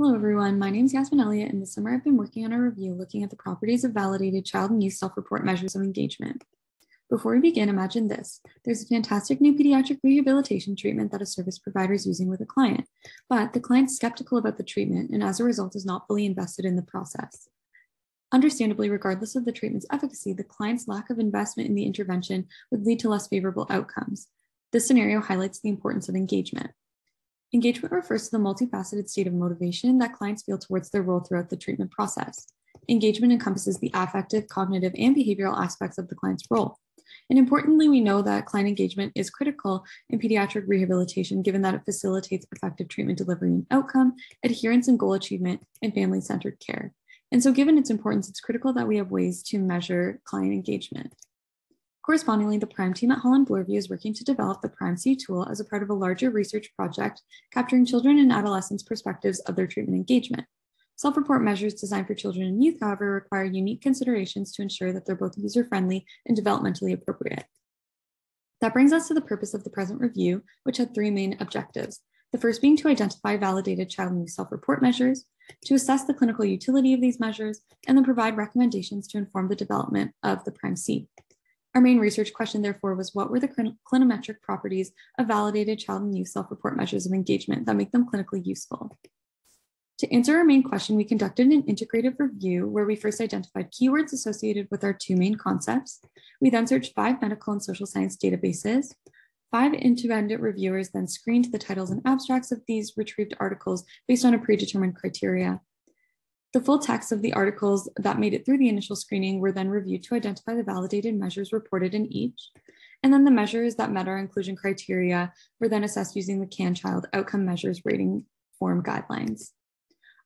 Hello, everyone. My name is Yasmin Elliott, and this summer I've been working on a review looking at the properties of validated child and youth self-report measures of engagement. Before we begin, imagine this. There's a fantastic new pediatric rehabilitation treatment that a service provider is using with a client, but the client's skeptical about the treatment and as a result is not fully invested in the process. Understandably, regardless of the treatment's efficacy, the client's lack of investment in the intervention would lead to less favorable outcomes. This scenario highlights the importance of engagement. Engagement refers to the multifaceted state of motivation that clients feel towards their role throughout the treatment process. Engagement encompasses the affective, cognitive, and behavioral aspects of the client's role. And importantly, we know that client engagement is critical in pediatric rehabilitation, given that it facilitates effective treatment delivery and outcome, adherence and goal achievement, and family-centered care. And so given its importance, it's critical that we have ways to measure client engagement. Correspondingly, the PRIME team at Holland Bloorview is working to develop the PRIME-C tool as a part of a larger research project capturing children and adolescents' perspectives of their treatment engagement. Self-report measures designed for children and youth, however, require unique considerations to ensure that they're both user-friendly and developmentally appropriate. That brings us to the purpose of the present review, which had three main objectives. The first being to identify validated child and youth self-report measures, to assess the clinical utility of these measures, and then provide recommendations to inform the development of the PRIME-C. Our main research question, therefore, was what were the clinometric properties of validated child and youth self-report measures of engagement that make them clinically useful? To answer our main question, we conducted an integrative review where we first identified keywords associated with our two main concepts. We then searched 5 medical and social science databases. 5 independent reviewers then screened the titles and abstracts of these retrieved articles based on a predetermined criteria. The full text of the articles that made it through the initial screening were then reviewed to identify the validated measures reported in each. And then the measures that met our inclusion criteria were then assessed using the CAN-CHILD outcome measures rating form guidelines.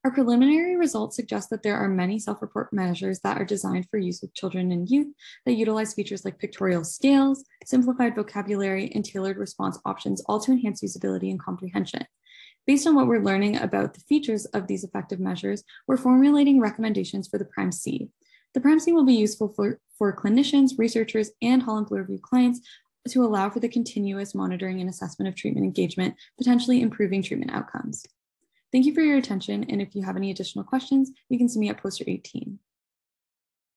Our preliminary results suggest that there are many self-report measures that are designed for use with children and youth that utilize features like pictorial scales, simplified vocabulary, and tailored response options, all to enhance usability and comprehension. Based on what we're learning about the features of these effective measures, we're formulating recommendations for the PRIME-C. The PRIME-C will be useful for clinicians, researchers, and Holland Bloorview clients to allow for the continuous monitoring and assessment of treatment engagement, potentially improving treatment outcomes. Thank you for your attention, and if you have any additional questions, you can see me at Poster 18.